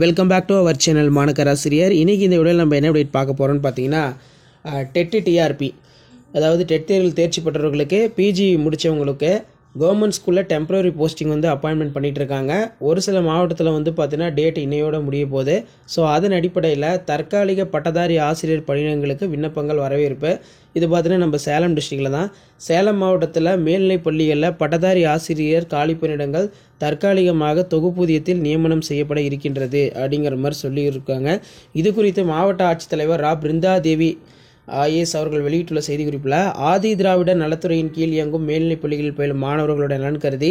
Welcome back to our channel மாணக்கராசிரியர். இன்றைக்கி இந்த வீடியோவில் நம்ம என்ன அப்டேட் பார்க்க போகிறோம்னு பார்த்தீங்கன்னா, டெட்டு டிஆர்பி, அதாவது டெட் தேர்வில் தேர்ச்சி பெற்றவர்களுக்கு பிஜி முடித்தவங்களுக்கு கவர்மெண்ட் ஸ்கூலில் டெம்பரரி போஸ்டிங் வந்து அப்பாயின்மெண்ட் பண்ணிகிட்டு இருக்காங்க. ஒரு சில மாவட்டத்தில் வந்து பார்த்தீங்கன்னா டேட் இன்னையோட முடிய போகுது. ஸோ அதன் அடிப்படையில் தற்காலிக பட்டதாரி ஆசிரியர் பணியிடங்களுக்கு விண்ணப்பங்கள் வரவேற்பு. இது பார்த்தீங்கன்னா நம்ம சேலம் டிஸ்ட்ரிக்டில் தான். சேலம் மாவட்டத்தில் மேல்நிலைப் பள்ளிகளில் பட்டதாரி ஆசிரியர் காலி பணியிடங்கள் தற்காலிகமாக தொகுப்பூதியத்தில் நியமனம் செய்யப்பட இருக்கின்றது அப்படிங்கிற மாதிரி சொல்லியிருக்காங்க. இது குறித்து மாவட்ட ஆட்சித்தலைவர் பிருந்தா தேவி ஐஏஎஸ் அவர்கள் வெளியிட்டுள்ள செய்திக்குறிப்பில், ஆதி திராவிட நலத்துறையின் கீழ் இயங்கும் மேல்நிலைப் பள்ளிகளில் பயிலும் மாணவர்களுடைய நலன் கருதி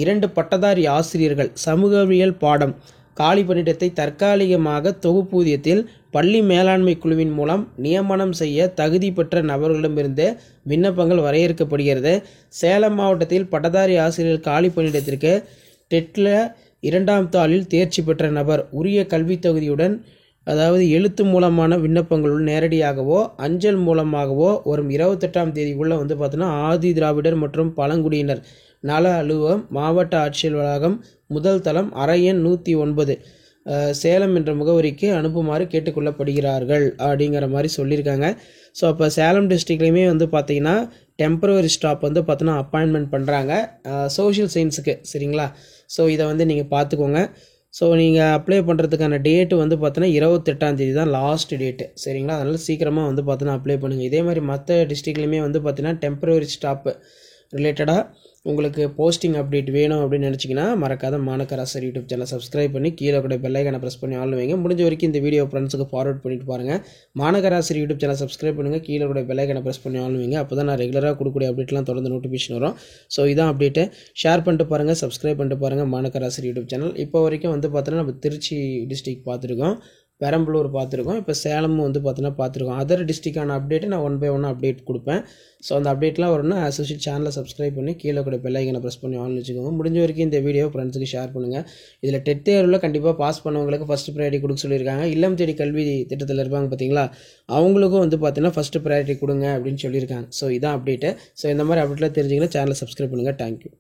2 பட்டதாரி ஆசிரியர்கள் சமூகவியல் பாடம் காலி பணியிடத்தை தற்காலிகமாக தொகுப்பூதியத்தில் பள்ளி மேலாண்மை குழுவின் மூலம் நியமனம் செய்ய தகுதி பெற்ற நபர்களிடமிருந்து விண்ணப்பங்கள் வரையறுக்கப்படுகிறது. சேலம் மாவட்டத்தில் பட்டதாரி ஆசிரியர் காலி பணியிடத்திற்கு டெட்டில் 2ஆம் தாளில் தேர்ச்சி பெற்ற நபர் உரிய கல்வித் தகுதியுடன், அதாவது எழுத்து மூலமான விண்ணப்பங்களுடன் நேரடியாகவோ அஞ்சல் மூலமாகவோ வரும் 28ஆம் தேதிக்குள்ளே வந்து பார்த்தோன்னா ஆதி திராவிடர் மற்றும் பழங்குடியினர் நல அலுவலகம், மாவட்ட ஆட்சியர் வளாகம், முதல் தளம், அறை எண் 109 சேலம் என்ற முகவரிக்கு அனுப்புமாறு கேட்டுக்கொள்ளப்படுகிறார்கள் அப்படிங்கிற மாதிரி சொல்லியிருக்காங்க. ஸோ அப்போ சேலம் டிஸ்ட்ரிக்ட்லேயுமே வந்து பார்த்திங்கன்னா டெம்பரரி ஸ்டாப் வந்து பார்த்தோன்னா அப்பாயின்மெண்ட் பண்ணுறாங்க சோஷியல் சயின்ஸுக்கு. சரிங்களா? ஸோ இதை வந்து நீங்கள் பார்த்துக்கோங்க. ஸோ நீங்கள் அப்ளை பண்ணுறதுக்கான டேட்டு வந்து பார்த்தோன்னா 28ஆம் தேதி தான் லாஸ்ட் டேட்டு. சரிங்களா? அதனால் சீக்கிரமாக வந்து பார்த்தோன்னா அப்ளை பண்ணுங்கள். இதே மாதிரி மற்ற டிஸ்ட்ரிக்ட்லையுமே வந்து பார்த்தீங்கன்னா டெம்பரரி ஸ்டாப்பு ரிலேட்டடாக உங்களுக்கு போஸ்டிங் அப்டேட் வேணும் அப்படின்னு நினச்சிங்கன்னா மறக்காத மாணக்கராசிரியர் யூடியூப் சேனலை சப்ஸ்கிரைப் பண்ணி கீழே கூட பெல் ஐகானை ப்ரெஸ் பண்ணி ஆள் வைங்க. முடிஞ்ச வரைக்கும் இந்த வீடியோ ஃப்ரெண்ட்ஸுக்கு ஃபார்வர்ட் பண்ணிட்டு பாருங்கள். மாணக்கராசிரியர் யூடியூப் சேனல் சப்ஸ்கிரைப் பண்ணுங்கள், கீழே கூட பெல் ஐகானை ப்ரெஸ் பண்ணி ஆள் வைங்க. அப்போ தான் நான் ரெகுலராக கொடுக்கக்கூடிய அப்டேட்லாம் தொடர்ந்து நோட்டிஃபிகேஷன் வரும். ஸோ இதான் அப்டேட்டு. ஷேர் பண்ணிட்டு பாருங்கள், சப்ஸ்கிரைப் பண்ணிட்டு பாருங்கள் மாணக்கராசிரியர் யூடியூப் சேனல். இப்போ வரைக்கும் வந்து பார்த்தோன்னா நம்ம திருச்சி டிஸ்ட்ரிக்ட் பார்த்துருக்கோம், பெரம்பலூர் பார்த்துருக்கோம், இப்போ சேலமும் வந்து பார்த்தோன்னா பார்த்துருக்கோம். அதர் டிஸ்ட்ரிக்டான அப்டேட்டு நான் 1 by 1 அப்டேட் கொடுப்பேன். ஸோ அந்த அப்டேட்லாம் வரும்னா அசோசியேட் சேனலை சப்ஸ்கிரைப் பண்ணி கீழே கூட பெல் ஐகானை ப்ரெஸ் பண்ணி ஆன் வச்சுக்கோங்க. முடிஞ்ச வரைக்கும் இந்த வீடியோ ஃப்ரெண்ட்ஸுக்கு ஷேர் பண்ணுங்கள். இதில் டெட் தேர்வில் கண்டிப்பாக பாஸ் பண்ணவங்களுக்கு ஃபஸ்ட்டு ப்ரையாரிட்டி கொடுக்க சொல்லியிருக்காங்க. இல்லம் தேடி கல்வி திட்டத்தில் இருப்பாங்க பார்த்தீங்களா, அவங்களுக்கும் வந்து பார்த்தீங்கன்னா ஃபஸ்ட்டு ப்ரையாரிட்டி கொடுங்க அப்படின்னு சொல்லியிருக்காங்க. ஸோ இதான் அப்டேட்டு. ஸோ இந்த மாதிரி அப்டேட்லாம் தெரிஞ்சிங்கன்னா சேனலை சப்ஸ்கிரைப் பண்ணுங்கள். தேங்க்யூ.